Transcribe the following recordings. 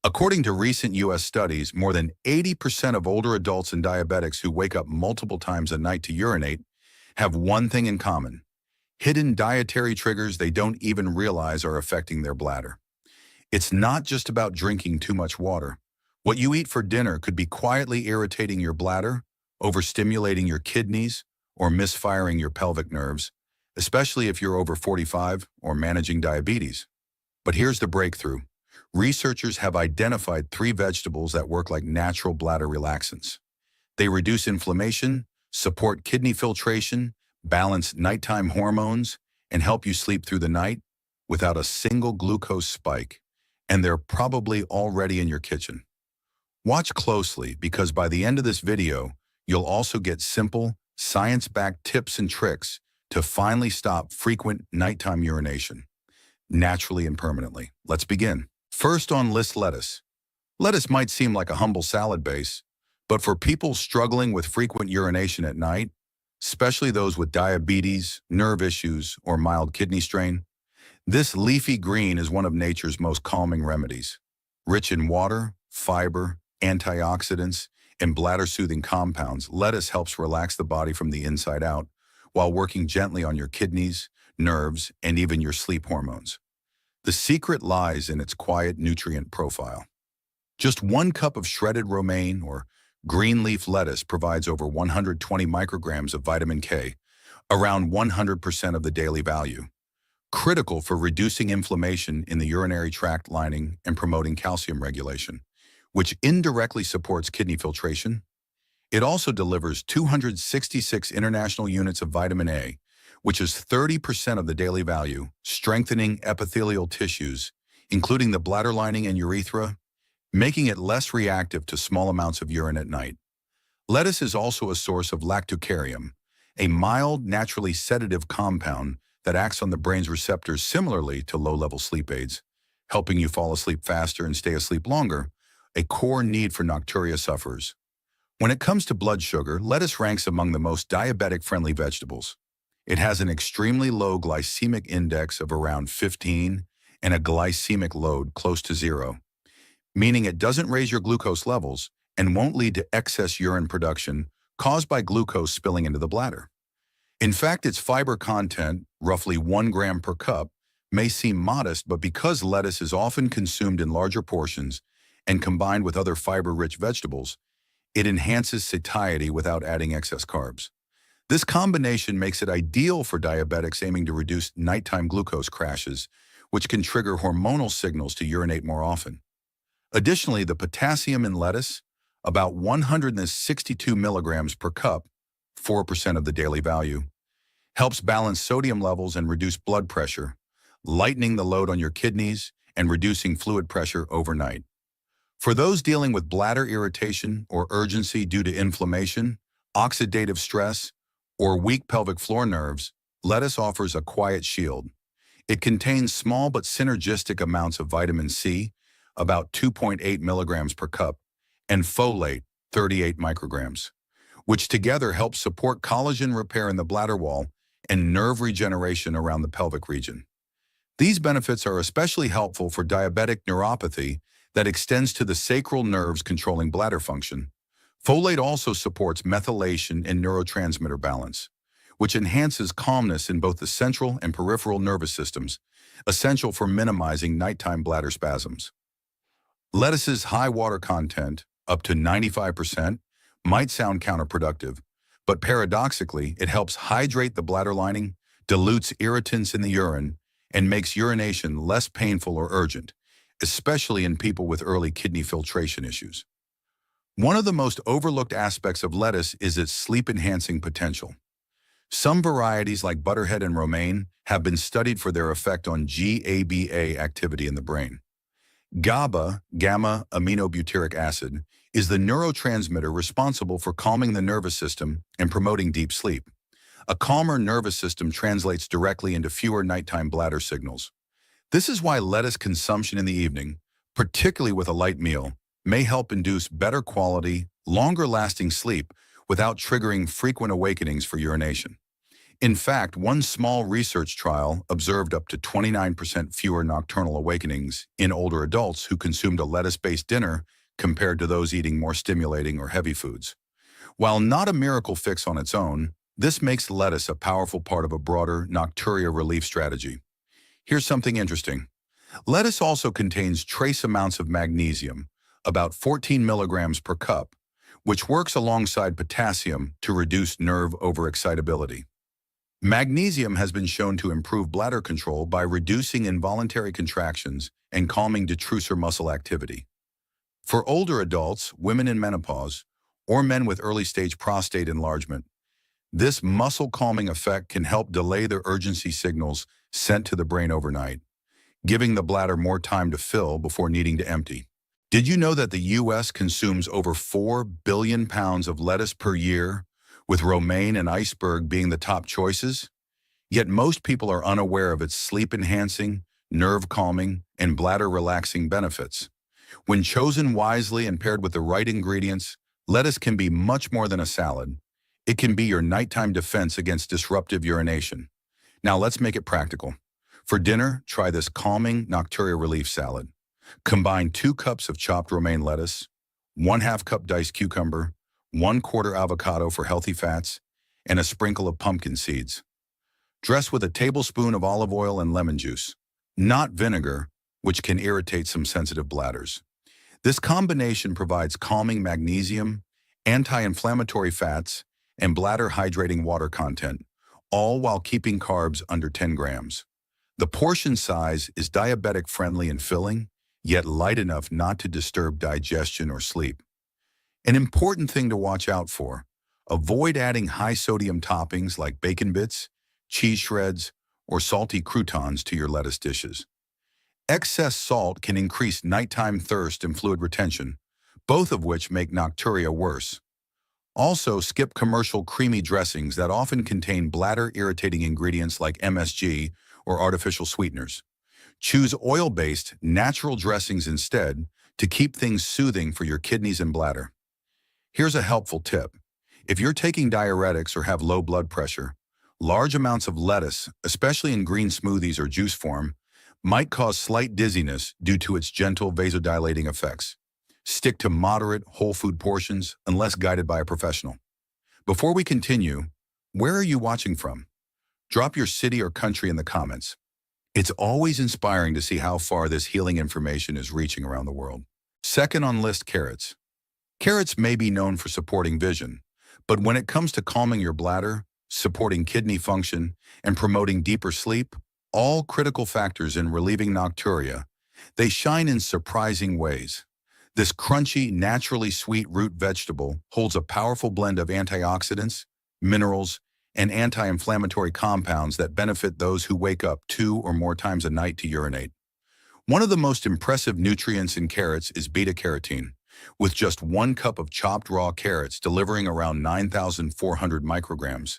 According to recent U.S. studies, more than 80% of older adults and diabetics who wake up multiple times a night to urinate have one thing in common: hidden dietary triggers they don't even realize are affecting their bladder. It's not just about drinking too much water. What you eat for dinner could be quietly irritating your bladder, overstimulating your kidneys, or misfiring your pelvic nerves, especially if you're over 45 or managing diabetes. But here's the breakthrough. Researchers have identified 3 vegetables that work like natural bladder relaxants. They reduce inflammation, support kidney filtration, balance nighttime hormones, and help you sleep through the night without a single glucose spike. And they're probably already in your kitchen. Watch closely, because by the end of this video, you'll also get simple, science-backed tips and tricks to finally stop frequent nighttime urination, naturally and permanently. Let's begin. First on list, lettuce. Lettuce might seem like a humble salad base, but for people struggling with frequent urination at night, especially those with diabetes, nerve issues, or mild kidney strain, this leafy green is one of nature's most calming remedies. Rich in water, fiber, antioxidants, and bladder-soothing compounds, lettuce helps relax the body from the inside out while working gently on your kidneys, nerves, and even your sleep hormones. The secret lies in its quiet nutrient profile. Just 1 cup of shredded romaine or green leaf lettuce provides over 120 micrograms of vitamin K, around 100% of the daily value, critical for reducing inflammation in the urinary tract lining and promoting calcium regulation, which indirectly supports kidney filtration. It also delivers 266 international units of vitamin A, which is 30% of the daily value, strengthening epithelial tissues, including the bladder lining and urethra, making it less reactive to small amounts of urine at night. Lettuce is also a source of lactocarium, a mild, naturally sedative compound that acts on the brain's receptors similarly to low-level sleep aids, helping you fall asleep faster and stay asleep longer, a core need for Nocturia sufferers. When it comes to blood sugar, lettuce ranks among the most diabetic-friendly vegetables. It has an extremely low glycemic index of around 15 and a glycemic load close to 0, meaning it doesn't raise your glucose levels and won't lead to excess urine production caused by glucose spilling into the bladder. In fact, its fiber content, roughly 1 gram per cup, may seem modest, but because lettuce is often consumed in larger portions and combined with other fiber-rich vegetables, it enhances satiety without adding excess carbs. This combination makes it ideal for diabetics aiming to reduce nighttime glucose crashes, which can trigger hormonal signals to urinate more often. Additionally, the potassium in lettuce, about 162 milligrams per cup, 4% of the daily value, helps balance sodium levels and reduce blood pressure, lightening the load on your kidneys and reducing fluid pressure overnight. For those dealing with bladder irritation or urgency due to inflammation, oxidative stress, or weak pelvic floor nerves, lettuce offers a quiet shield. It contains small but synergistic amounts of vitamin C, about 2.8 milligrams per cup, and folate, 38 micrograms, which together help support collagen repair in the bladder wall and nerve regeneration around the pelvic region. These benefits are especially helpful for diabetic neuropathy that extends to the sacral nerves controlling bladder function. Folate also supports methylation and neurotransmitter balance, which enhances calmness in both the central and peripheral nervous systems, essential for minimizing nighttime bladder spasms. Lettuce's high water content, up to 95%, might sound counterproductive, but paradoxically, it helps hydrate the bladder lining, dilutes irritants in the urine, and makes urination less painful or urgent, especially in people with early kidney filtration issues. One of the most overlooked aspects of lettuce is its sleep-enhancing potential. Some varieties like butterhead and romaine have been studied for their effect on GABA activity in the brain. GABA, gamma-aminobutyric acid, is the neurotransmitter responsible for calming the nervous system and promoting deep sleep. A calmer nervous system translates directly into fewer nighttime bladder signals. This is why lettuce consumption in the evening, particularly with a light meal, may help induce better quality, longer-lasting sleep without triggering frequent awakenings for urination. In fact, one small research trial observed up to 29% fewer nocturnal awakenings in older adults who consumed a lettuce-based dinner compared to those eating more stimulating or heavy foods. While not a miracle fix on its own, this makes lettuce a powerful part of a broader Nocturia relief strategy. Here's something interesting. Lettuce also contains trace amounts of magnesium, about 14 milligrams per cup, which works alongside potassium to reduce nerve overexcitability. Magnesium has been shown to improve bladder control by reducing involuntary contractions and calming detrusor muscle activity. For older adults, women in menopause, or men with early-stage prostate enlargement, this muscle-calming effect can help delay the urgency signals sent to the brain overnight, giving the bladder more time to fill before needing to empty. Did you know that the U.S. consumes over 4 billion pounds of lettuce per year, with romaine and iceberg being the top choices? Yet most people are unaware of its sleep-enhancing, nerve-calming, and bladder-relaxing benefits. When chosen wisely and paired with the right ingredients, lettuce can be much more than a salad. It can be your nighttime defense against disruptive urination. Now let's make it practical. For dinner, try this calming Nocturia relief salad. Combine 2 cups of chopped romaine lettuce, 1/2 cup diced cucumber, 1/4 avocado for healthy fats, and a sprinkle of pumpkin seeds. Dress with a tablespoon of olive oil and lemon juice, not vinegar, which can irritate some sensitive bladders. This combination provides calming magnesium, anti-inflammatory fats, and bladder-hydrating water content, all while keeping carbs under 10 grams. The portion size is diabetic-friendly and filling, yet light enough not to disturb digestion or sleep. An important thing to watch out for: avoid adding high-sodium toppings like bacon bits, cheese shreds, or salty croutons to your lettuce dishes. Excess salt can increase nighttime thirst and fluid retention, both of which make nocturia worse. Also, skip commercial creamy dressings that often contain bladder-irritating ingredients like MSG or artificial sweeteners. Choose oil-based, natural dressings instead to keep things soothing for your kidneys and bladder. Here's a helpful tip. If you're taking diuretics or have low blood pressure, large amounts of lettuce, especially in green smoothies or juice form, might cause slight dizziness due to its gentle vasodilating effects. Stick to moderate, whole food portions unless guided by a professional. Before we continue, where are you watching from? Drop your city or country in the comments. It's always inspiring to see how far this healing information is reaching around the world. Second on list, carrots. Carrots may be known for supporting vision, but when it comes to calming your bladder, supporting kidney function, and promoting deeper sleep, all critical factors in relieving nocturia, they shine in surprising ways. This crunchy, naturally sweet root vegetable holds a powerful blend of antioxidants, minerals, and anti-inflammatory compounds that benefit those who wake up 2 or more times a night to urinate. One of the most impressive nutrients in carrots is beta-carotene, with just 1 cup of chopped raw carrots delivering around 9,400 micrograms,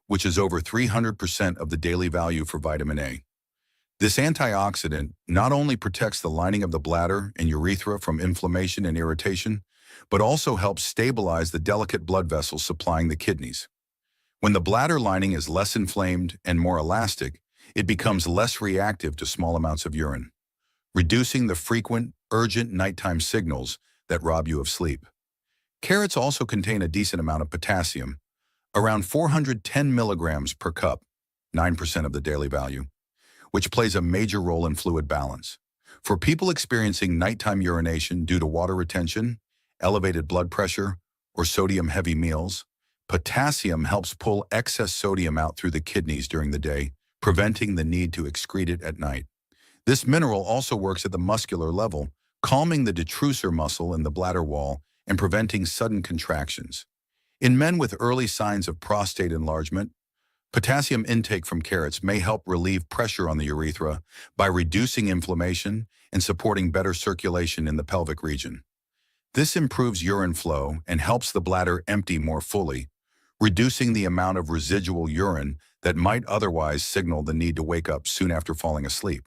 which is over 300% of the daily value for vitamin A. This antioxidant not only protects the lining of the bladder and urethra from inflammation and irritation, but also helps stabilize the delicate blood vessels supplying the kidneys. When the bladder lining is less inflamed and more elastic, it becomes less reactive to small amounts of urine, reducing the frequent, urgent nighttime signals that rob you of sleep. Carrots also contain a decent amount of potassium, around 410 milligrams per cup, 9% of the daily value, which plays a major role in fluid balance. For people experiencing nighttime urination due to water retention, elevated blood pressure, or sodium-heavy meals, potassium helps pull excess sodium out through the kidneys during the day, preventing the need to excrete it at night. This mineral also works at the muscular level, calming the detrusor muscle in the bladder wall and preventing sudden contractions. In men with early signs of prostate enlargement, potassium intake from carrots may help relieve pressure on the urethra by reducing inflammation and supporting better circulation in the pelvic region. This improves urine flow and helps the bladder empty more fully, reducing the amount of residual urine that might otherwise signal the need to wake up soon after falling asleep.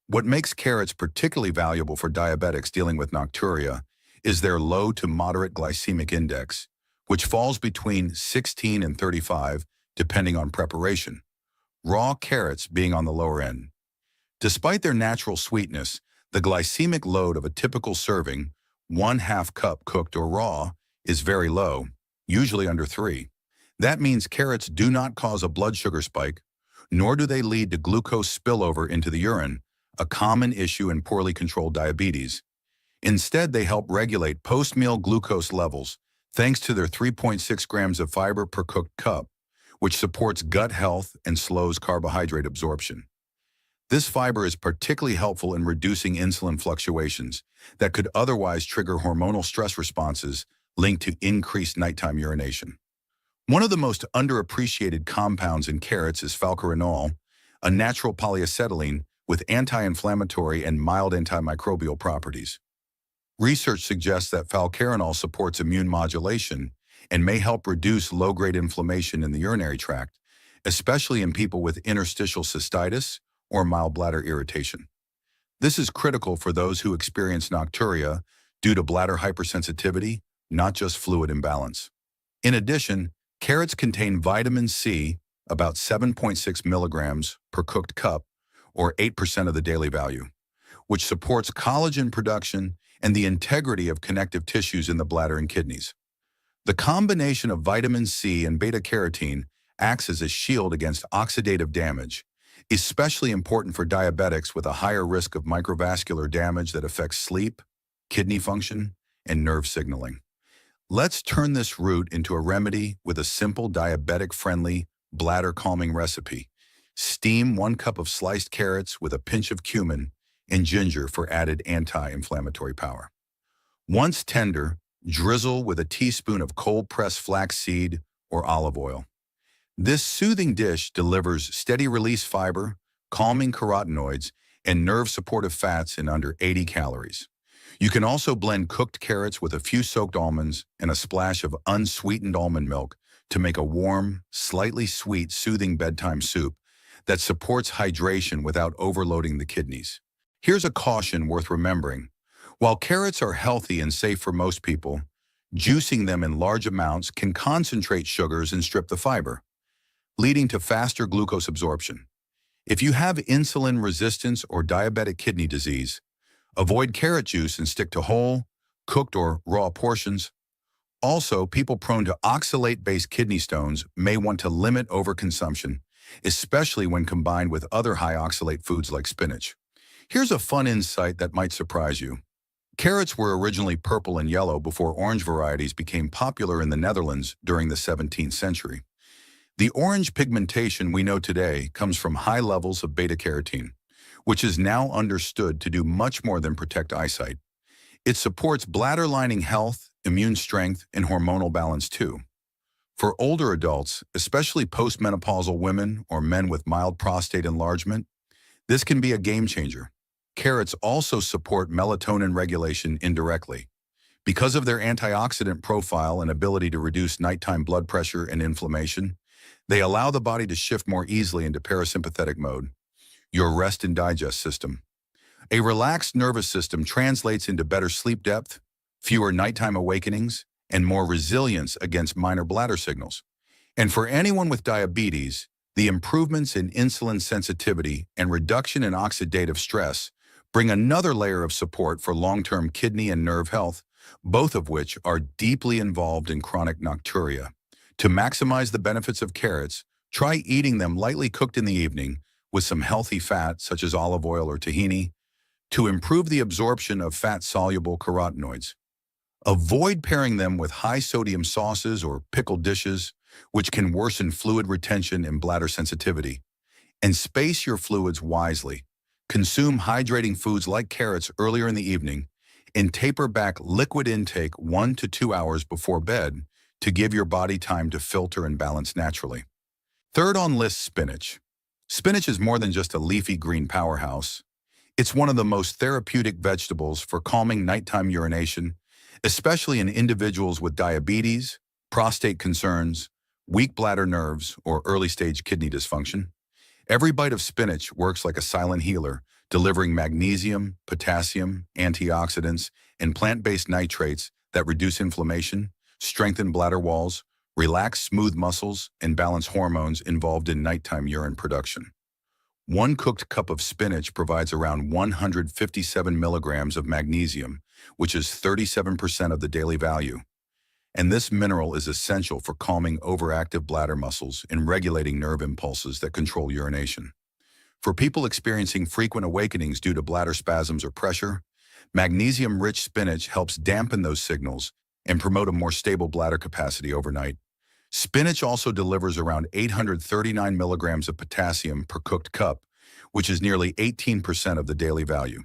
What makes carrots particularly valuable for diabetics dealing with nocturia is their low to moderate glycemic index, which falls between 16 and 35, depending on preparation, raw carrots being on the lower end. Despite their natural sweetness, the glycemic load of a typical serving, 1/2 cup cooked or raw, is very low, usually under 3. That means carrots do not cause a blood sugar spike, nor do they lead to glucose spillover into the urine, a common issue in poorly controlled diabetes. Instead, they help regulate post-meal glucose levels thanks to their 3.6 grams of fiber per cooked cup, which supports gut health and slows carbohydrate absorption. This fiber is particularly helpful in reducing insulin fluctuations that could otherwise trigger hormonal stress responses linked to increased nighttime urination. One of the most underappreciated compounds in carrots is falcarinol, a natural polyacetylene with anti-inflammatory and mild antimicrobial properties. Research suggests that falcarinol supports immune modulation and may help reduce low-grade inflammation in the urinary tract, especially in people with interstitial cystitis or mild bladder irritation. This is critical for those who experience nocturia due to bladder hypersensitivity, not just fluid imbalance. In addition, carrots contain vitamin C, about 7.6 milligrams per cooked cup, or 8% of the daily value, which supports collagen production and the integrity of connective tissues in the bladder and kidneys. The combination of vitamin C and beta-carotene acts as a shield against oxidative damage, especially important for diabetics with a higher risk of microvascular damage that affects sleep, kidney function, and nerve signaling. Let's turn this root into a remedy with a simple diabetic-friendly bladder-calming recipe. Steam 1 cup of sliced carrots with a pinch of cumin and ginger for added anti-inflammatory power. Once tender, drizzle with a teaspoon of cold-pressed flaxseed or olive oil. This soothing dish delivers steady-release fiber, calming carotenoids, and nerve-supportive fats in under 80 calories. You can also blend cooked carrots with a few soaked almonds and a splash of unsweetened almond milk to make a warm, slightly sweet, soothing bedtime soup that supports hydration without overloading the kidneys. Here's a caution worth remembering. While carrots are healthy and safe for most people, juicing them in large amounts can concentrate sugars and strip the fiber, leading to faster glucose absorption. If you have insulin resistance or diabetic kidney disease, avoid carrot juice and stick to whole, cooked or raw portions. Also, people prone to oxalate-based kidney stones may want to limit overconsumption, especially when combined with other high oxalate foods like spinach. Here's a fun insight that might surprise you. Carrots were originally purple and yellow before orange varieties became popular in the Netherlands during the 17th century. The orange pigmentation we know today comes from high levels of beta-carotene, which is now understood to do much more than protect eyesight. It supports bladder lining health, immune strength, and hormonal balance too. For older adults, especially postmenopausal women or men with mild prostate enlargement, this can be a game changer. Carrots also support melatonin regulation indirectly. Because of their antioxidant profile and ability to reduce nighttime blood pressure and inflammation, they allow the body to shift more easily into parasympathetic mode, your rest and digest system. A relaxed nervous system translates into better sleep depth, fewer nighttime awakenings, and more resilience against minor bladder signals. And for anyone with diabetes, the improvements in insulin sensitivity and reduction in oxidative stress bring another layer of support for long-term kidney and nerve health, both of which are deeply involved in chronic nocturia. To maximize the benefits of carrots, try eating them lightly cooked in the evening with some healthy fat, such as olive oil or tahini, to improve the absorption of fat-soluble carotenoids. Avoid pairing them with high-sodium sauces or pickled dishes, which can worsen fluid retention and bladder sensitivity. And space your fluids wisely. Consume hydrating foods like carrots earlier in the evening and taper back liquid intake 1 to 2 hours before bed to give your body time to filter and balance naturally. Third on list, spinach. Spinach is more than just a leafy green powerhouse. It's one of the most therapeutic vegetables for calming nighttime urination, especially in individuals with diabetes, prostate concerns, weak bladder nerves, or early-stage kidney dysfunction. Every bite of spinach works like a silent healer, delivering magnesium, potassium, antioxidants, and plant-based nitrates that reduce inflammation, strengthen bladder walls, relax smooth muscles, and balance hormones involved in nighttime urine production. One cooked cup of spinach provides around 157 milligrams of magnesium, which is 37% of the daily value. And this mineral is essential for calming overactive bladder muscles and regulating nerve impulses that control urination. For people experiencing frequent awakenings due to bladder spasms or pressure, magnesium-rich spinach helps dampen those signals and promote a more stable bladder capacity overnight. Spinach also delivers around 839 milligrams of potassium per cooked cup, which is nearly 18% of the daily value.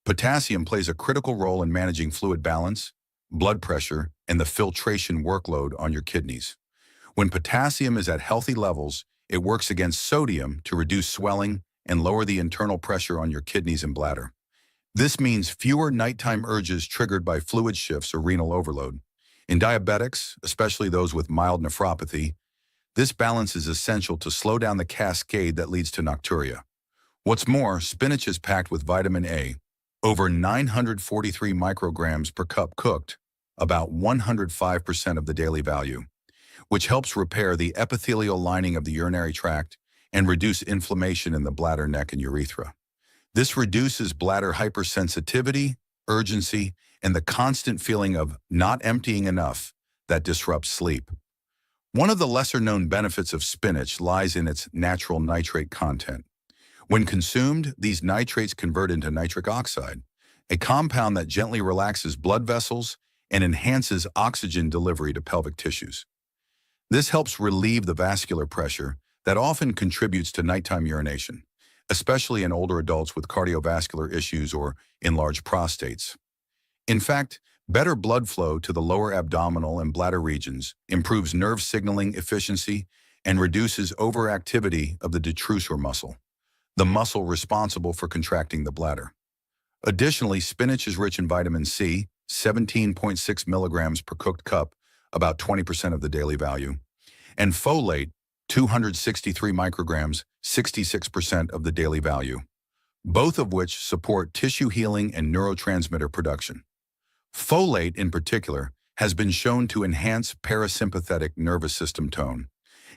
Potassium plays a critical role in managing fluid balance, blood pressure, and the filtration workload on your kidneys. When potassium is at healthy levels, it works against sodium to reduce swelling and lower the internal pressure on your kidneys and bladder. This means fewer nighttime urges triggered by fluid shifts or renal overload. In diabetics, especially those with mild nephropathy, this balance is essential to slow down the cascade that leads to nocturia. What's more, spinach is packed with vitamin A, over 943 micrograms per cup cooked, about 105% of the daily value, which helps repair the epithelial lining of the urinary tract and reduce inflammation in the bladder, neck, and urethra. This reduces bladder hypersensitivity, urgency, and the constant feeling of not emptying enough that disrupts sleep. One of the lesser-known benefits of spinach lies in its natural nitrate content. When consumed, these nitrates convert into nitric oxide, a compound that gently relaxes blood vessels and enhances oxygen delivery to pelvic tissues. This helps relieve the vascular pressure that often contributes to nighttime urination, especially in older adults with cardiovascular issues or enlarged prostates. In fact, better blood flow to the lower abdominal and bladder regions improves nerve signaling efficiency and reduces overactivity of the detrusor muscle, the muscle responsible for contracting the bladder. Additionally, spinach is rich in vitamin C, 17.6 milligrams per cooked cup, about 20% of the daily value, and folate, 263 micrograms, 66% of the daily value, both of which support tissue healing and neurotransmitter production. Folate, in particular, has been shown to enhance parasympathetic nervous system tone,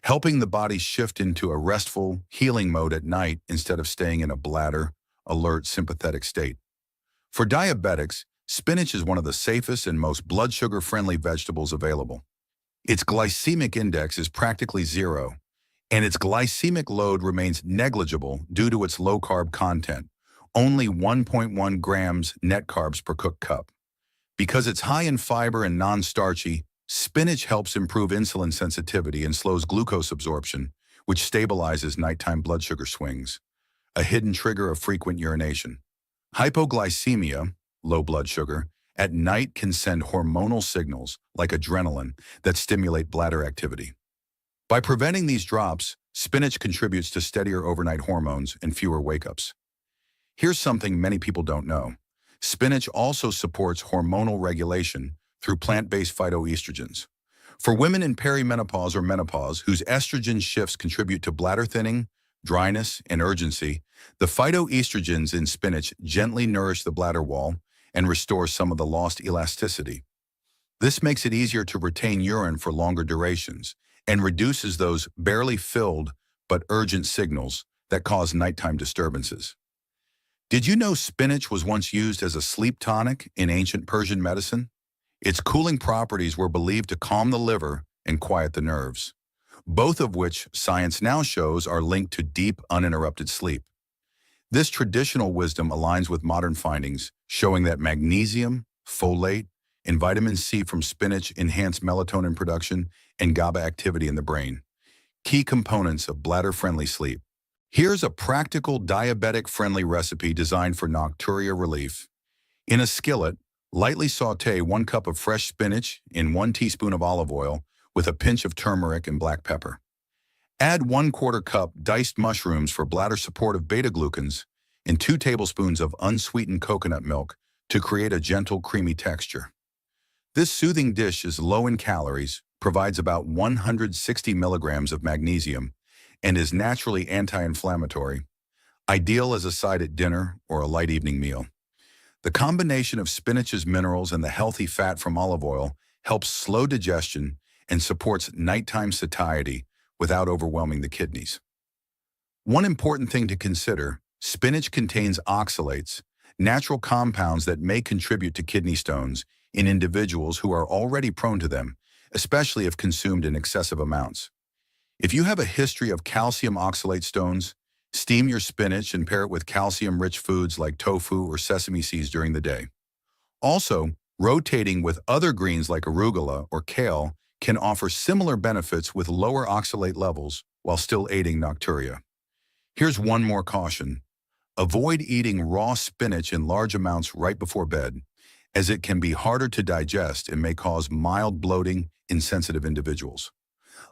helping the body shift into a restful, healing mode at night instead of staying in a bladder, alert, sympathetic state. For diabetics, spinach is one of the safest and most blood sugar-friendly vegetables available. Its glycemic index is practically zero, and its glycemic load remains negligible due to its low-carb content, only 1.1 grams net carbs per cooked cup. Because it's high in fiber and non-starchy, spinach helps improve insulin sensitivity and slows glucose absorption, which stabilizes nighttime blood sugar swings, a hidden trigger of frequent urination. Hypoglycemia, low blood sugar, at night can send hormonal signals, like adrenaline, that stimulate bladder activity. By preventing these drops, spinach contributes to steadier overnight hormones and fewer wake-ups. Here's something many people don't know. Spinach also supports hormonal regulation through plant-based phytoestrogens. For women in perimenopause or menopause whose estrogen shifts contribute to bladder thinning, dryness, and urgency, the phytoestrogens in spinach gently nourish the bladder wall and restore some of the lost elasticity. This makes it easier to retain urine for longer durations and reduces those barely filled but urgent signals that cause nighttime disturbances. Did you know spinach was once used as a sleep tonic in ancient Persian medicine? Its cooling properties were believed to calm the liver and quiet the nerves, both of which science now shows are linked to deep, uninterrupted sleep. This traditional wisdom aligns with modern findings, showing that magnesium, folate, and vitamin C from spinach enhance melatonin production and GABA activity in the brain, key components of bladder-friendly sleep. Here's a practical diabetic-friendly recipe designed for nocturia relief. In a skillet, lightly sauté 1 cup of fresh spinach in 1 teaspoon of olive oil with a pinch of turmeric and black pepper. Add 1/4 cup diced mushrooms for bladder-supportive beta-glucans and 2 tablespoons of unsweetened coconut milk to create a gentle, creamy texture. This soothing dish is low in calories, provides about 160 milligrams of magnesium, and is naturally anti-inflammatory, ideal as a side at dinner or a light evening meal. The combination of spinach's minerals and the healthy fat from olive oil helps slow digestion and supports nighttime satiety without overwhelming the kidneys. One important thing to consider, spinach contains oxalates, natural compounds that may contribute to kidney stones in individuals who are already prone to them, especially if consumed in excessive amounts. If you have a history of calcium oxalate stones, steam your spinach and pair it with calcium-rich foods like tofu or sesame seeds during the day. Also, rotating with other greens like arugula or kale can offer similar benefits with lower oxalate levels while still aiding nocturia. Here's one more caution. Avoid eating raw spinach in large amounts right before bed, as it can be harder to digest and may cause mild bloating in sensitive individuals.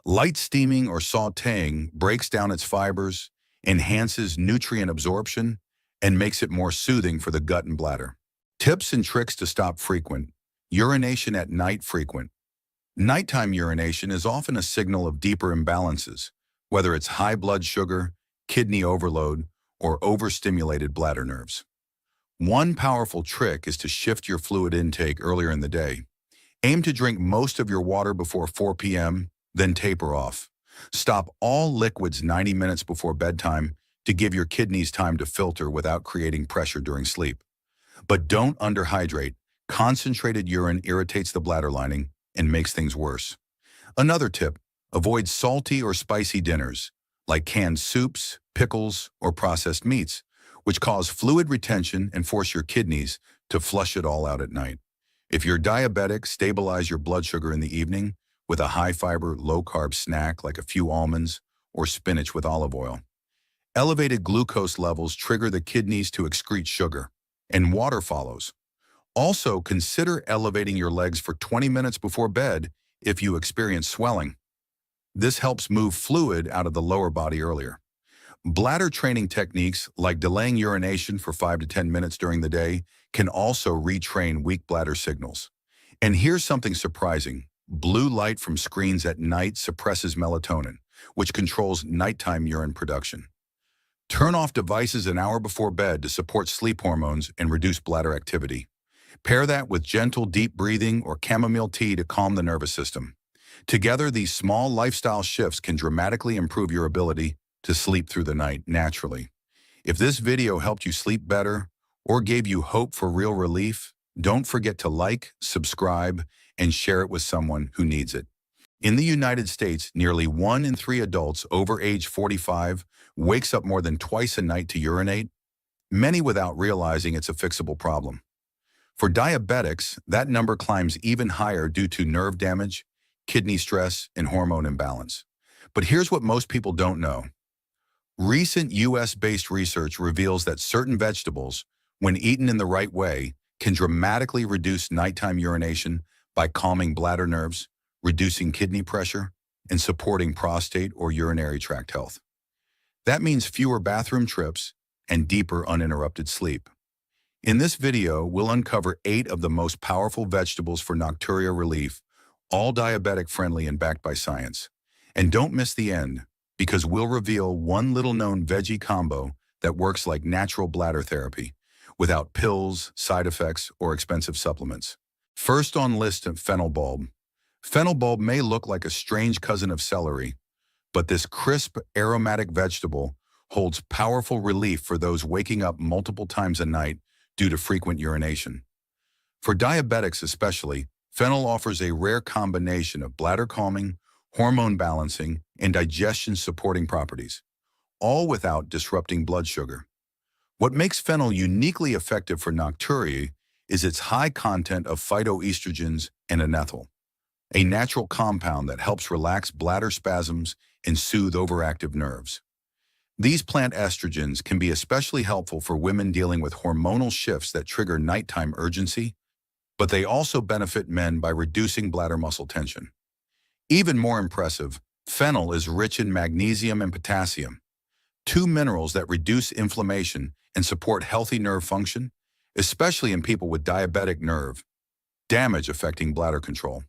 Light steaming or sautéing breaks down its fibers, enhances nutrient absorption, and makes it more soothing for the gut and bladder. Tips and tricks to stop frequent. Urination at night frequent. Nighttime urination is often a signal of deeper imbalances, whether it's high blood sugar, kidney overload, or overstimulated bladder nerves. One powerful trick is to shift your fluid intake earlier in the day. Aim to drink most of your water before 4 p.m., then taper off. Stop all liquids 90 minutes before bedtime to give your kidneys time to filter without creating pressure during sleep. But don't underhydrate. Concentrated urine irritates the bladder lining and makes things worse. Another tip, avoid salty or spicy dinners, like canned soups, pickles, or processed meats, which cause fluid retention and force your kidneys to flush it all out at night. If you're diabetic, stabilize your blood sugar in the evening with a high-fiber, low-carb snack like a few almonds or spinach with olive oil. Elevated glucose levels trigger the kidneys to excrete sugar, and water follows. Also, consider elevating your legs for 20 minutes before bed if you experience swelling. This helps move fluid out of the lower body earlier. Bladder training techniques like delaying urination for 5 to 10 minutes during the day can also retrain weak bladder signals. And here's something surprising. Blue light from screens at night suppresses melatonin, which controls nighttime urine production. Turn off devices an hour before bed to support sleep hormones and reduce bladder activity. Pair that with gentle, deep breathing or chamomile tea to calm the nervous system. Together, these small lifestyle shifts can dramatically improve your ability to sleep through the night naturally. If this video helped you sleep better or gave you hope for real relief, don't forget to like, subscribe, and share it with someone who needs it. In the United States, nearly 1 in 3 adults over age 45 wakes up more than twice a night to urinate, many without realizing it's a fixable problem. For diabetics, that number climbs even higher due to nerve damage, kidney stress, and hormone imbalance. But here's what most people don't know. Recent US-based research reveals that certain vegetables, when eaten in the right way, can dramatically reduce nighttime urination by calming bladder nerves, reducing kidney pressure, and supporting prostate or urinary tract health. That means fewer bathroom trips and deeper uninterrupted sleep. In this video, we'll uncover 8 of the most powerful vegetables for nocturia relief, all diabetic-friendly and backed by science. And don't miss the end, because we'll reveal one little-known veggie combo that works like natural bladder therapy, without pills, side effects, or expensive supplements. First on list of fennel bulb. Fennel bulb may look like a strange cousin of celery, but this crisp, aromatic vegetable holds powerful relief for those waking up multiple times a night due to frequent urination. For diabetics especially, fennel offers a rare combination of bladder calming, hormone balancing, and digestion supporting properties, all without disrupting blood sugar. What makes fennel uniquely effective for nocturia is its high content of phytoestrogens and anethol, a natural compound that helps relax bladder spasms and soothe overactive nerves. These plant estrogens can be especially helpful for women dealing with hormonal shifts that trigger nighttime urgency, but they also benefit men by reducing bladder muscle tension. Even more impressive, fennel is rich in magnesium and potassium, 2 minerals that reduce inflammation and support healthy nerve function, especially in people with diabetic nerve damage affecting bladder control.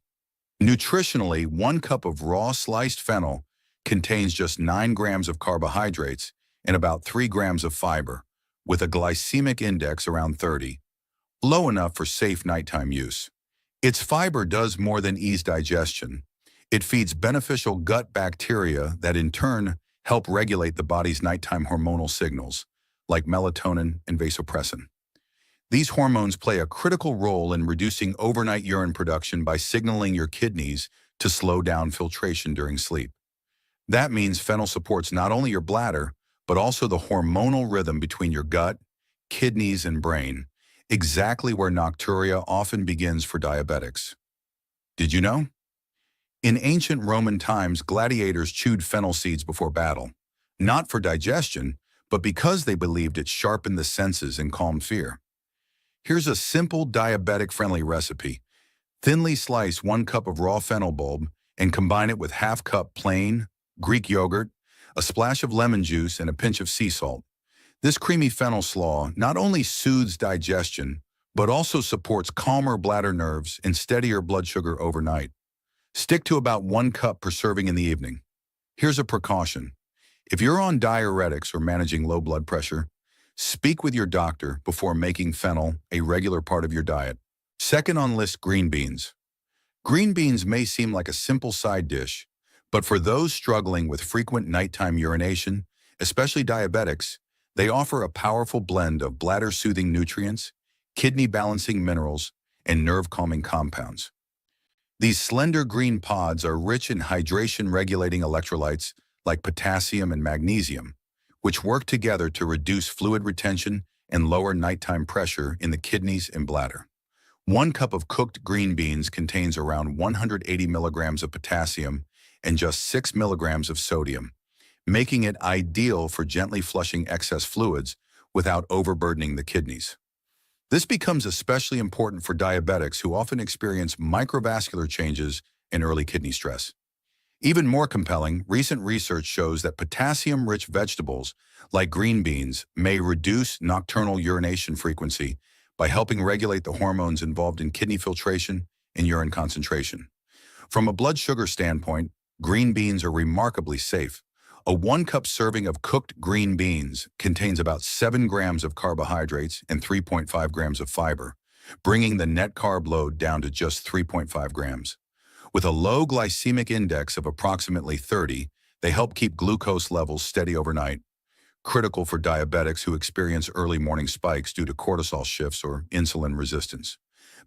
Nutritionally, 1 cup of raw sliced fennel contains just 9 grams of carbohydrates and about 3 grams of fiber, with a glycemic index around 30, low enough for safe nighttime use. Its fiber does more than ease digestion. It feeds beneficial gut bacteria that in turn help regulate the body's nighttime hormonal signals, like melatonin and vasopressin. These hormones play a critical role in reducing overnight urine production by signaling your kidneys to slow down filtration during sleep. That means fennel supports not only your bladder, but also the hormonal rhythm between your gut, kidneys, and brain, exactly where nocturia often begins for diabetics. Did you know? In ancient Roman times, gladiators chewed fennel seeds before battle, not for digestion, but because they believed it sharpened the senses and calmed fear. Here's a simple diabetic-friendly recipe. Thinly slice 1 cup of raw fennel bulb and combine it with half-cup plain Greek yogurt, a splash of lemon juice, and a pinch of sea salt. This creamy fennel slaw not only soothes digestion, but also supports calmer bladder nerves and steadier blood sugar overnight. Stick to about 1 cup per serving in the evening. Here's a precaution. If you're on diuretics or managing low blood pressure, speak with your doctor before making fennel a regular part of your diet. Second on list, green beans. Green beans may seem like a simple side dish, but for those struggling with frequent nighttime urination, especially diabetics, they offer a powerful blend of bladder-soothing nutrients, kidney-balancing minerals, and nerve-calming compounds. These slender green pods are rich in hydration-regulating electrolytes like potassium and magnesium, which work together to reduce fluid retention and lower nighttime pressure in the kidneys and bladder. 1 cup of cooked green beans contains around 180 milligrams of potassium and just 6 milligrams of sodium, making it ideal for gently flushing excess fluids without overburdening the kidneys. This becomes especially important for diabetics who often experience microvascular changes and early kidney stress. Even more compelling, recent research shows that potassium-rich vegetables like green beans may reduce nocturnal urination frequency by helping regulate the hormones involved in kidney filtration and urine concentration. From a blood sugar standpoint, green beans are remarkably safe. A 1 cup serving of cooked green beans contains about 7 grams of carbohydrates and 3.5 grams of fiber, bringing the net carb load down to just 3.5 grams. With a low glycemic index of approximately 30, they help keep glucose levels steady overnight, critical for diabetics who experience early morning spikes due to cortisol shifts or insulin resistance.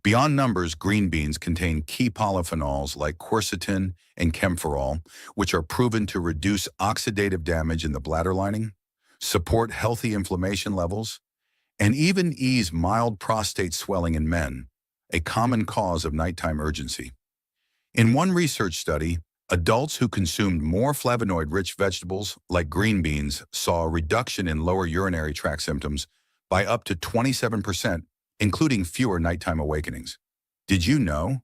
Beyond numbers, green beans contain key polyphenols like quercetin and camphorol, which are proven to reduce oxidative damage in the bladder lining, support healthy inflammation levels, and even ease mild prostate swelling in men, a common cause of nighttime urgency. In one research study, adults who consumed more flavonoid-rich vegetables like green beans saw a reduction in lower urinary tract symptoms by up to 27%, including fewer nighttime awakenings. Did you know?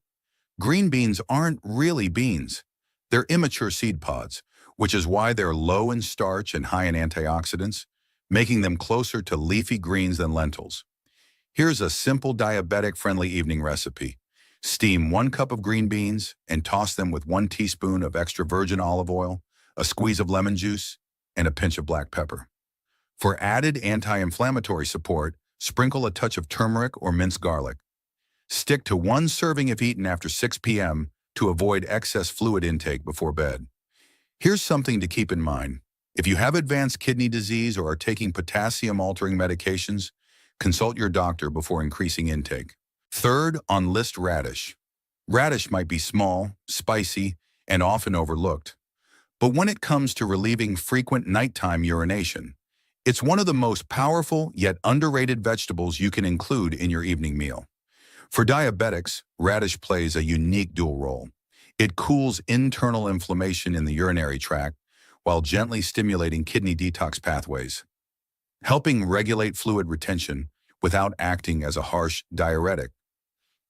Green beans aren't really beans. They're immature seed pods, which is why they're low in starch and high in antioxidants, making them closer to leafy greens than lentils. Here's a simple diabetic-friendly evening recipe. Steam 1 cup of green beans and toss them with 1 teaspoon of extra virgin olive oil, a squeeze of lemon juice, and a pinch of black pepper. For added anti-inflammatory support, sprinkle a touch of turmeric or minced garlic. Stick to 1 serving if eaten after 6 p.m. to avoid excess fluid intake before bed. Here's something to keep in mind. If you have advanced kidney disease or are taking potassium-altering medications, consult your doctor before increasing intake. Third on list, radish. Radish might be small, spicy, and often overlooked. But when it comes to relieving frequent nighttime urination, it's one of the most powerful yet underrated vegetables you can include in your evening meal. For diabetics, radish plays a unique dual role. It cools internal inflammation in the urinary tract while gently stimulating kidney detox pathways, helping regulate fluid retention without acting as a harsh diuretic.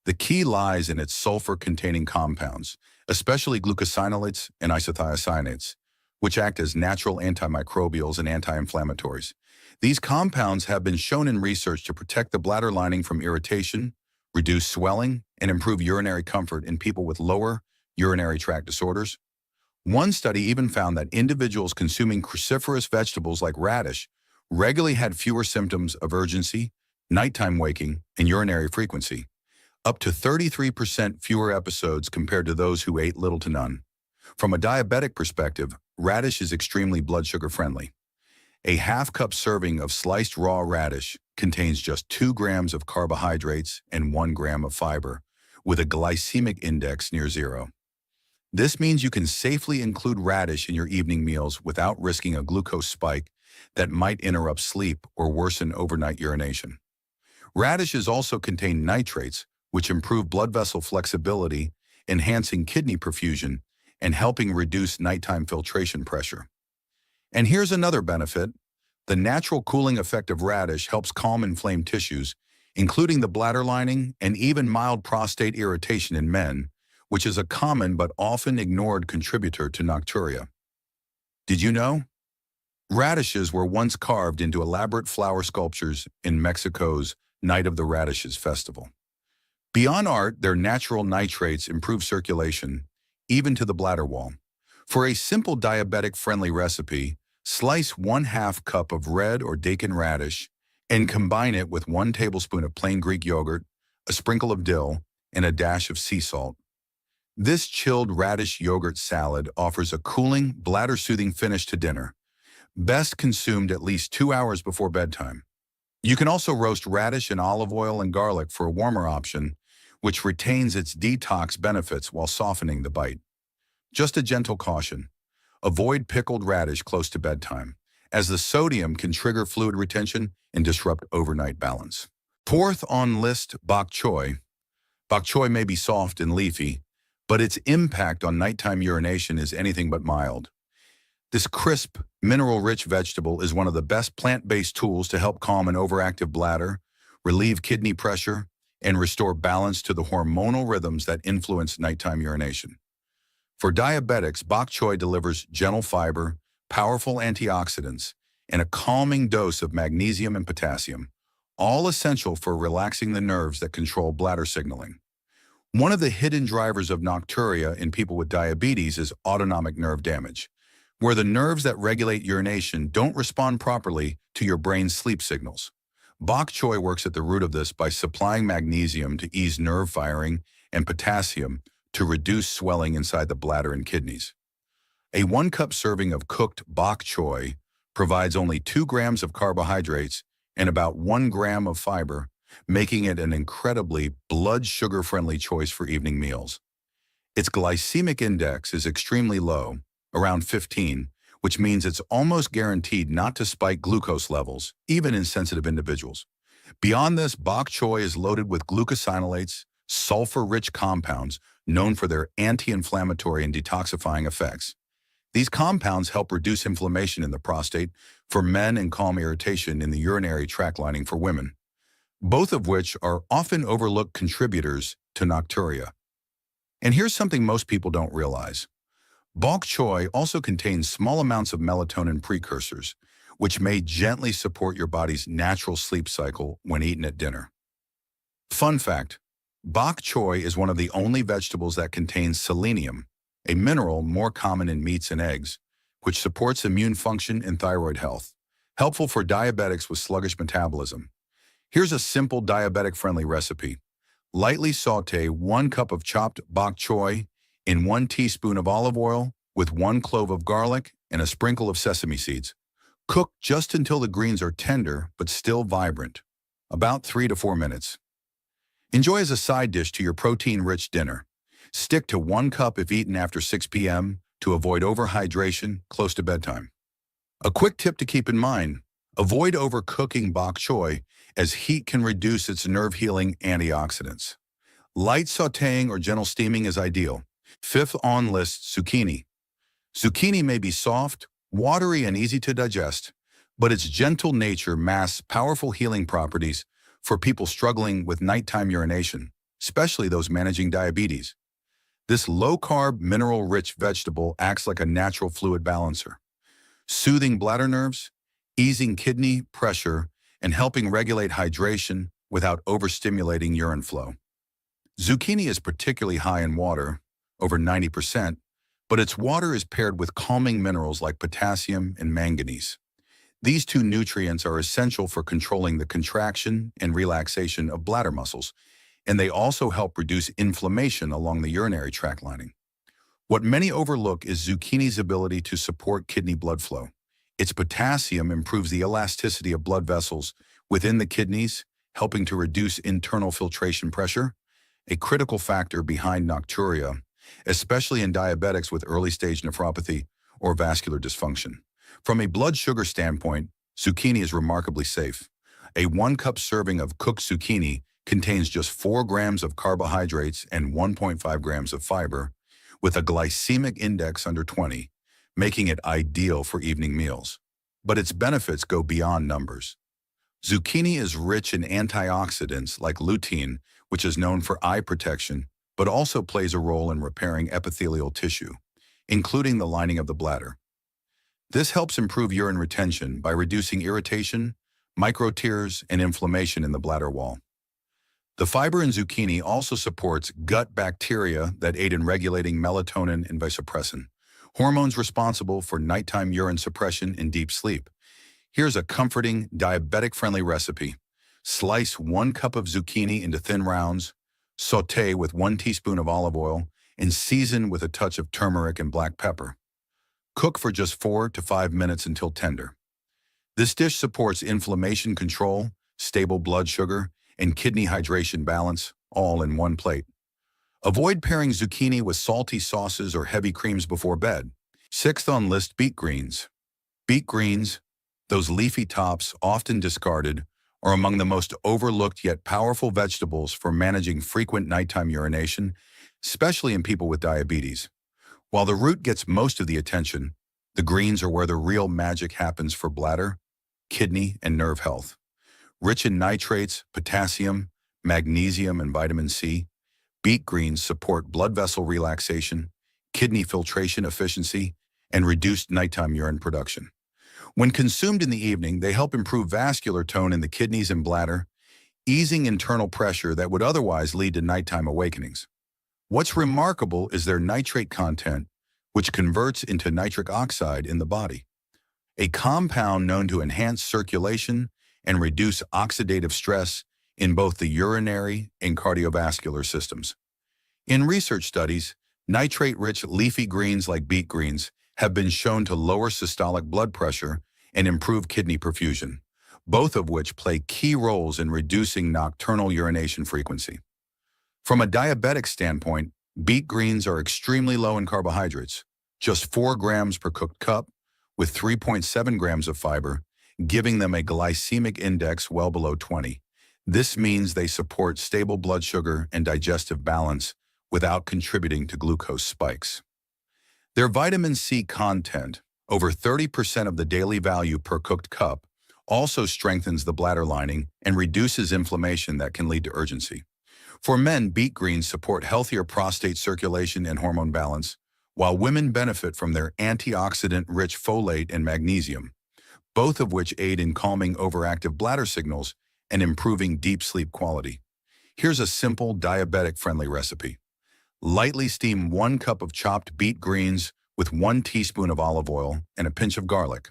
The key lies in its sulfur-containing compounds, especially glucosinolates and isothiocyanates, which act as natural antimicrobials and anti-inflammatories. These compounds have been shown in research to protect the bladder lining from irritation, reduce swelling, and improve urinary comfort in people with lower urinary tract disorders. One study even found that individuals consuming cruciferous vegetables like radish regularly had fewer symptoms of urgency, nighttime waking, and urinary frequency, up to 33% fewer episodes compared to those who ate little to none. From a diabetic perspective, radish is extremely blood sugar friendly. A half-cup serving of sliced raw radish contains just 2 grams of carbohydrates and 1 gram of fiber, with a glycemic index near zero. This means you can safely include radish in your evening meals without risking a glucose spike that might interrupt sleep or worsen overnight urination. Radishes also contain nitrates, which improve blood vessel flexibility, enhancing kidney perfusion, and helping reduce nighttime filtration pressure. And here's another benefit. The natural cooling effect of radish helps calm inflamed tissues, including the bladder lining and even mild prostate irritation in men, which is a common but often ignored contributor to nocturia. Did you know? Radishes were once carved into elaborate flower sculptures in Mexico's Night of the Radishes festival. Beyond art, their natural nitrates improve circulation, even to the bladder wall. For a simple diabetic-friendly recipe, slice 1/2 cup of red or Dakin radish and combine it with 1 tablespoon of plain Greek yogurt, a sprinkle of dill, and a dash of sea salt. This chilled radish yogurt salad offers a cooling, bladder-soothing finish to dinner, best consumed at least 2 hours before bedtime. You can also roast radish in olive oil and garlic for a warmer option, which retains its detox benefits while softening the bite. Just a gentle caution: avoid pickled radish close to bedtime, as the sodium can trigger fluid retention and disrupt overnight balance. Fourth on list, bok choy. Bok choy may be soft and leafy, but its impact on nighttime urination is anything but mild. This crisp, mineral-rich vegetable is one of the best plant-based tools to help calm an overactive bladder, relieve kidney pressure, and restore balance to the hormonal rhythms that influence nighttime urination. For diabetics, bok choy delivers gentle fiber, powerful antioxidants, and a calming dose of magnesium and potassium, all essential for relaxing the nerves that control bladder signaling. One of the hidden drivers of nocturia in people with diabetes is autonomic nerve damage, where the nerves that regulate urination don't respond properly to your brain's sleep signals. Bok choy works at the root of this by supplying magnesium to ease nerve firing and potassium to reduce swelling inside the bladder and kidneys. A 1-cup serving of cooked bok choy provides only 2 grams of carbohydrates and about 1 gram of fiber, making it an incredibly blood sugar-friendly choice for evening meals. Its glycemic index is extremely low, around 15, which means it's almost guaranteed not to spike glucose levels, even in sensitive individuals. Beyond this, bok choy is loaded with glucosinolates, sulfur-rich compounds known for their anti-inflammatory and detoxifying effects. These compounds help reduce inflammation in the prostate for men and calm irritation in the urinary tract lining for women, both of which are often overlooked contributors to nocturia. And here's something most people don't realize. Bok choy also contains small amounts of melatonin precursors, which may gently support your body's natural sleep cycle when eaten at dinner. Fun fact: bok choy is one of the only vegetables that contains selenium, a mineral more common in meats and eggs, which supports immune function and thyroid health, helpful for diabetics with sluggish metabolism. Here's a simple diabetic-friendly recipe. Lightly saute 1 cup of chopped bok choy in 1 teaspoon of olive oil with 1 clove of garlic and a sprinkle of sesame seeds. Cook just until the greens are tender but still vibrant, about 3 to 4 minutes. Enjoy as a side dish to your protein-rich dinner. Stick to 1 cup if eaten after 6 p.m. to avoid overhydration close to bedtime. A quick tip to keep in mind: avoid overcooking bok choy, as heat can reduce its nerve-healing antioxidants. Light sautéing or gentle steaming is ideal. Fifth on list, zucchini. Zucchini may be soft, watery, and easy to digest, but its gentle nature masks powerful healing properties for people struggling with nighttime urination, especially those managing diabetes. This low-carb, mineral-rich vegetable acts like a natural fluid balancer, soothing bladder nerves, easing kidney pressure, and helping regulate hydration without overstimulating urine flow. Zucchini is particularly high in water, over 90%, but its water is paired with calming minerals like potassium and manganese. These 2 nutrients are essential for controlling the contraction and relaxation of bladder muscles, and they also help reduce inflammation along the urinary tract lining. What many overlook is zucchini's ability to support kidney blood flow. Its potassium improves the elasticity of blood vessels within the kidneys, helping to reduce internal filtration pressure, a critical factor behind nocturia, especially in diabetics with early-stage nephropathy or vascular dysfunction. From a blood sugar standpoint, zucchini is remarkably safe. A 1-cup serving of cooked zucchini contains just 4 grams of carbohydrates and 1.5 grams of fiber, with a glycemic index under 20, making it ideal for evening meals. But its benefits go beyond numbers. Zucchini is rich in antioxidants like lutein, which is known for eye protection, but also plays a role in repairing epithelial tissue, including the lining of the bladder. This helps improve urine retention by reducing irritation, microtears, and inflammation in the bladder wall. The fiber in zucchini also supports gut bacteria that aid in regulating melatonin and vasopressin, hormones responsible for nighttime urine suppression and deep sleep. Here's a comforting, diabetic-friendly recipe. Slice 1 cup of zucchini into thin rounds, sauté with 1 teaspoon of olive oil, and season with a touch of turmeric and black pepper. Cook for just 4 to 5 minutes until tender. This dish supports inflammation control, stable blood sugar, and kidney hydration balance, all in one plate. Avoid pairing zucchini with salty sauces or heavy creams before bed. 6th on list, beet greens. Beet greens, those leafy tops often discarded, are among the most overlooked yet powerful vegetables for managing frequent nighttime urination, especially in people with diabetes. While the root gets most of the attention, the greens are where the real magic happens for bladder, kidney, and nerve health. Rich in nitrates, potassium, magnesium, and vitamin C, beet greens support blood vessel relaxation, kidney filtration efficiency, and reduced nighttime urine production. When consumed in the evening, they help improve vascular tone in the kidneys and bladder, easing internal pressure that would otherwise lead to nighttime awakenings. What's remarkable is their nitrate content, which converts into nitric oxide in the body, a compound known to enhance circulation and reduce oxidative stress in both the urinary and cardiovascular systems. In research studies, nitrate-rich leafy greens like beet greens have been shown to lower systolic blood pressure and improve kidney perfusion, both of which play key roles in reducing nocturnal urination frequency. From a diabetic standpoint, beet greens are extremely low in carbohydrates, just 4 grams per cooked cup, with 3.7 grams of fiber, giving them a glycemic index well below 20. This means they support stable blood sugar and digestive balance without contributing to glucose spikes. Their vitamin C content, over 30% of the daily value per cooked cup, also strengthens the bladder lining and reduces inflammation that can lead to urgency. For men, beet greens support healthier prostate circulation and hormone balance, while women benefit from their antioxidant-rich folate and magnesium, both of which aid in calming overactive bladder signals and improving deep sleep quality. Here's a simple, diabetic-friendly recipe. Lightly steam 1 cup of chopped beet greens with 1 teaspoon of olive oil and a pinch of garlic.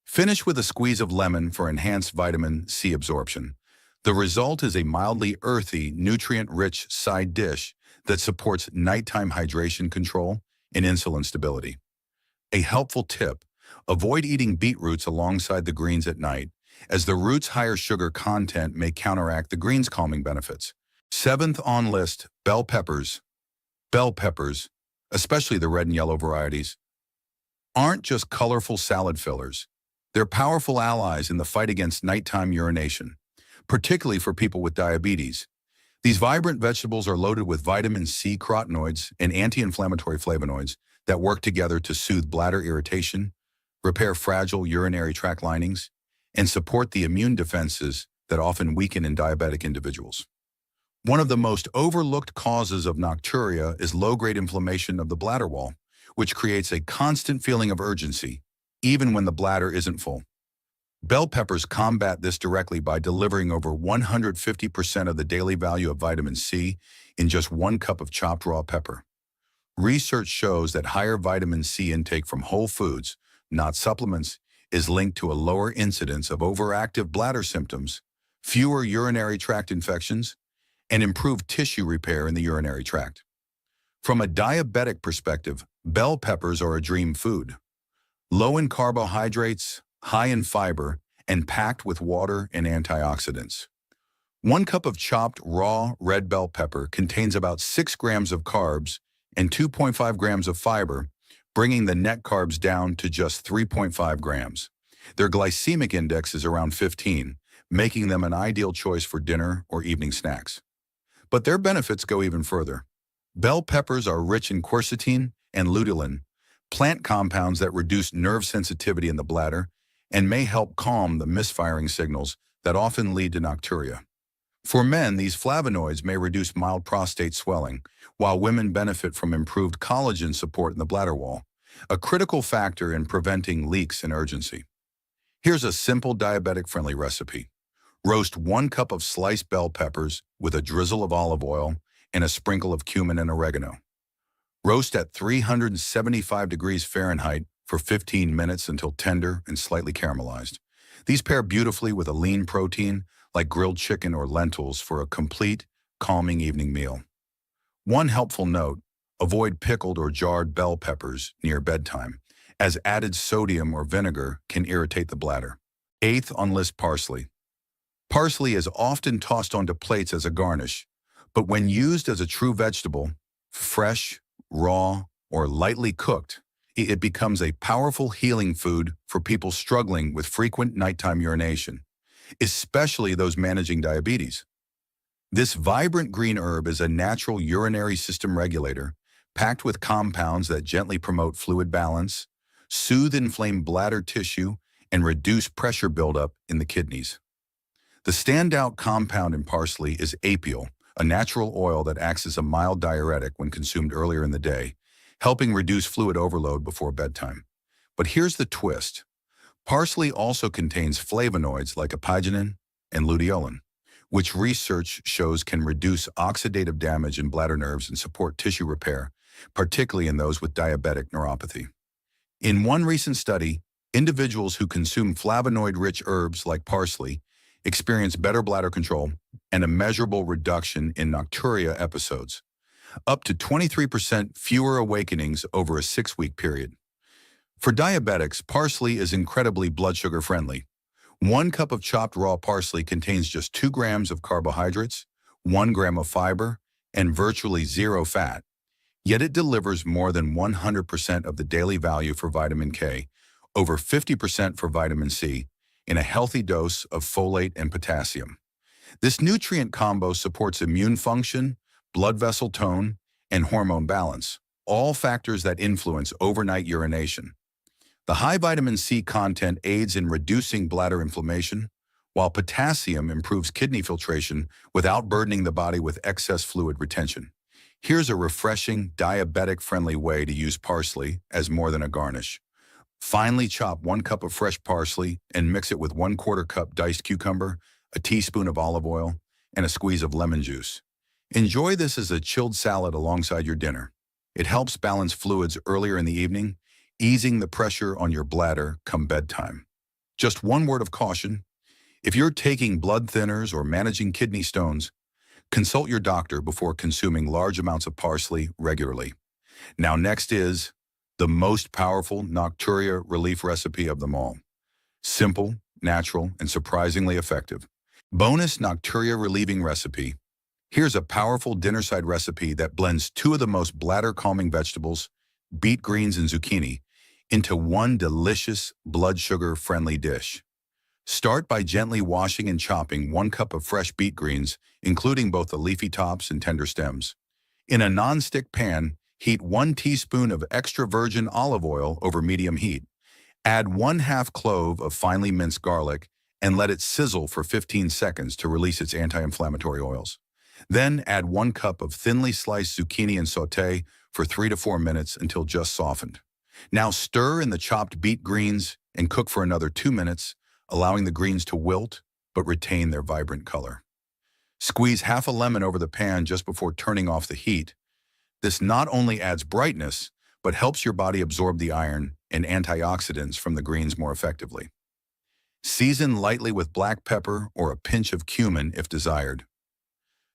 Finish with a squeeze of lemon for enhanced vitamin C absorption. The result is a mildly earthy, nutrient-rich side dish that supports nighttime hydration control and insulin stability. A helpful tip: avoid eating beetroots alongside the greens at night, as the root's higher sugar content may counteract the green's calming benefits. 7th on list, bell peppers. Bell peppers, especially the red and yellow varieties, aren't just colorful salad fillers. They're powerful allies in the fight against nighttime urination, particularly for people with diabetes. These vibrant vegetables are loaded with vitamin C carotenoids and anti-inflammatory flavonoids that work together to soothe bladder irritation, repair fragile urinary tract linings, and support the immune defenses that often weaken in diabetic individuals. One of the most overlooked causes of nocturia is low-grade inflammation of the bladder wall, which creates a constant feeling of urgency, even when the bladder isn't full. Bell peppers combat this directly by delivering over 150% of the daily value of vitamin C in just 1 cup of chopped raw pepper. Research shows that higher vitamin C intake from whole foods, not supplements, is linked to a lower incidence of overactive bladder symptoms, fewer urinary tract infections, and improved tissue repair in the urinary tract. From a diabetic perspective, bell peppers are a dream food. Low in carbohydrates, high in fiber, and packed with water and antioxidants. 1 cup of chopped raw red bell pepper contains about 6 grams of carbs and 2.5 grams of fiber, bringing the net carbs down to just 3.5 grams. Their glycemic index is around 15, making them an ideal choice for dinner or evening snacks. But their benefits go even further. Bell peppers are rich in quercetin and luteolin, plant compounds that reduce nerve sensitivity in the bladder and may help calm the misfiring signals that often lead to nocturia. For men, these flavonoids may reduce mild prostate swelling, while women benefit from improved collagen support in the bladder wall, a critical factor in preventing leaks and urgency. Here's a simple diabetic-friendly recipe. Roast 1 cup of sliced bell peppers with a drizzle of olive oil and a sprinkle of cumin and oregano. Roast at 375 degrees Fahrenheit for 15 minutes until tender and slightly caramelized. These pair beautifully with a lean protein like grilled chicken or lentils for a complete, calming evening meal. One helpful note, avoid pickled or jarred bell peppers near bedtime, as added sodium or vinegar can irritate the bladder. 8th on list, parsley. Parsley is often tossed onto plates as a garnish, but when used as a true vegetable, fresh, raw, or lightly cooked, it becomes a powerful healing food for people struggling with frequent nighttime urination, especially those managing diabetes. This vibrant green herb is a natural urinary system regulator, packed with compounds that gently promote fluid balance, soothe inflamed bladder tissue, and reduce pressure buildup in the kidneys. The standout compound in parsley is apiol, a natural oil that acts as a mild diuretic when consumed earlier in the day, helping reduce fluid overload before bedtime. But here's the twist. Parsley also contains flavonoids like apigenin and luteolin, which research shows can reduce oxidative damage in bladder nerves and support tissue repair, particularly in those with diabetic neuropathy. In one recent study, individuals who consume flavonoid-rich herbs like parsley experience better bladder control and a measurable reduction in nocturia episodes, up to 23% fewer awakenings over a 6-week period. For diabetics, parsley is incredibly blood sugar friendly. 1 cup of chopped raw parsley contains just 2 grams of carbohydrates, 1 gram of fiber, and virtually 0 fat. Yet it delivers more than 100% of the daily value for vitamin K, over 50% for vitamin C, in a healthy dose of folate and potassium. This nutrient combo supports immune function, blood vessel tone, and hormone balance, all factors that influence overnight urination. The high vitamin C content aids in reducing bladder inflammation, while potassium improves kidney filtration without burdening the body with excess fluid retention. Here's a refreshing, diabetic-friendly way to use parsley as more than a garnish. Finely chop 1 cup of fresh parsley and mix it with 1/4 cup diced cucumber, a teaspoon of olive oil, and a squeeze of lemon juice. Enjoy this as a chilled salad alongside your dinner. It helps balance fluids earlier in the evening, easing the pressure on your bladder come bedtime. Just one word of caution. If you're taking blood thinners or managing kidney stones, consult your doctor before consuming large amounts of parsley regularly. Now next is the most powerful Nocturia relief recipe of them all. Simple, natural, and surprisingly effective. Bonus Nocturia relieving recipe. Here's a powerful dinner-side recipe that blends 2 of the most bladder-calming vegetables, beet greens and zucchini, into one delicious, blood sugar-friendly dish. Start by gently washing and chopping 1 cup of fresh beet greens, including both the leafy tops and tender stems. In a non-stick pan, heat 1 teaspoon of extra virgin olive oil over medium heat. Add 1/2 clove of finely minced garlic and let it sizzle for 15 seconds to release its anti-inflammatory oils. Then add 1 cup of thinly sliced zucchini and saute for 3 to 4 minutes until just softened. Now stir in the chopped beet greens and cook for another 2 minutes, allowing the greens to wilt but retain their vibrant color. Squeeze half a lemon over the pan just before turning off the heat. This not only adds brightness, but helps your body absorb the iron and antioxidants from the greens more effectively. Season lightly with black pepper or a pinch of cumin if desired.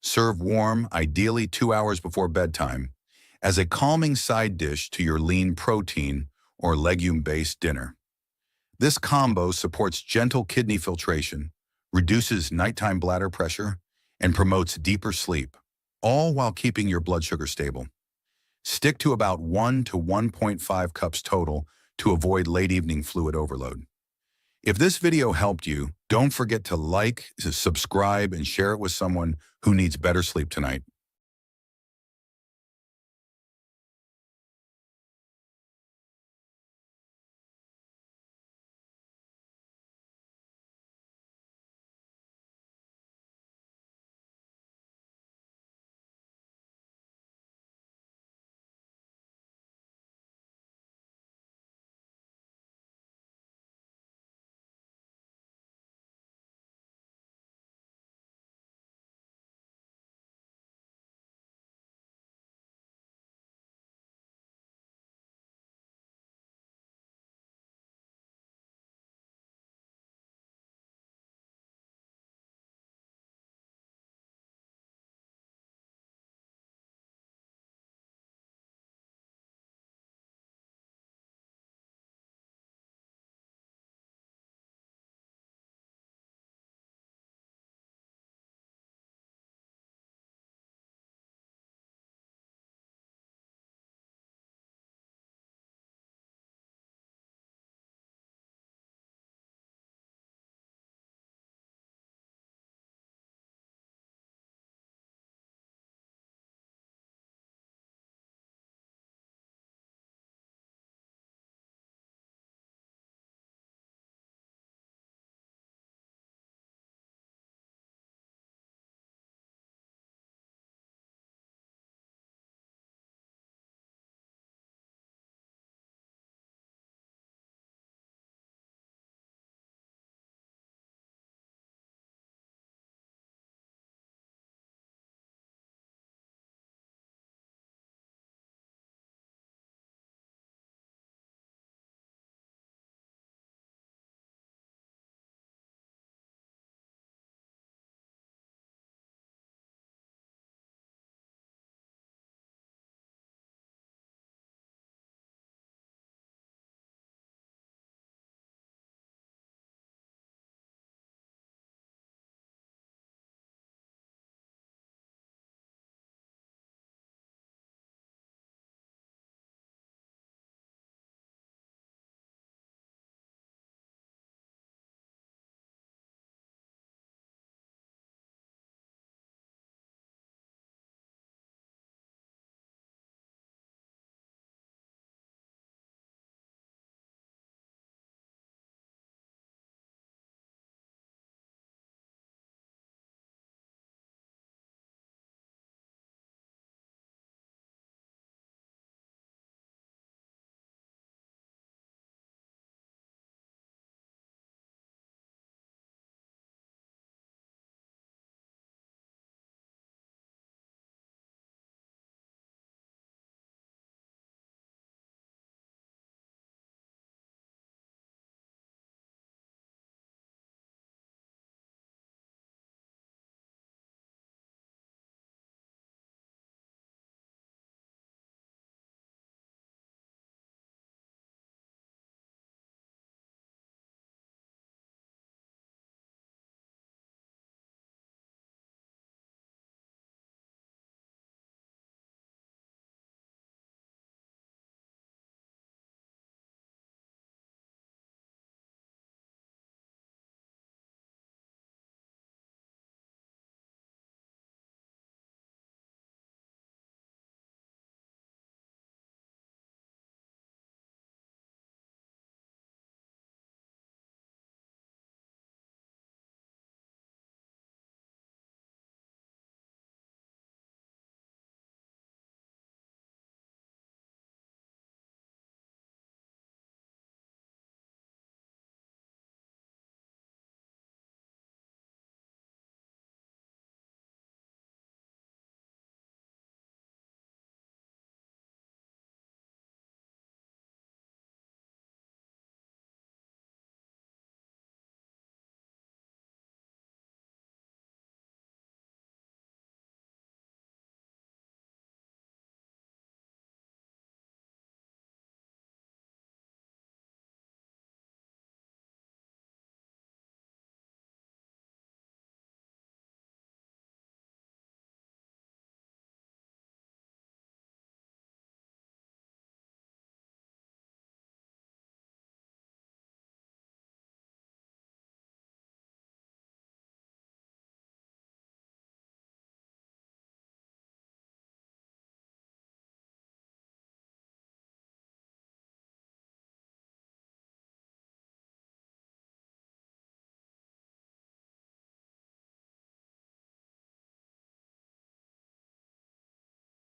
Serve warm, ideally 2 hours before bedtime, as a calming side dish to your lean protein or legume-based dinner. This combo supports gentle kidney filtration, reduces nighttime bladder pressure, and promotes deeper sleep, all while keeping your blood sugar stable. Stick to about 1 to 1.5 cups total to avoid late evening fluid overload. If this video helped you, don't forget to like, subscribe, and share it with someone who needs better sleep tonight.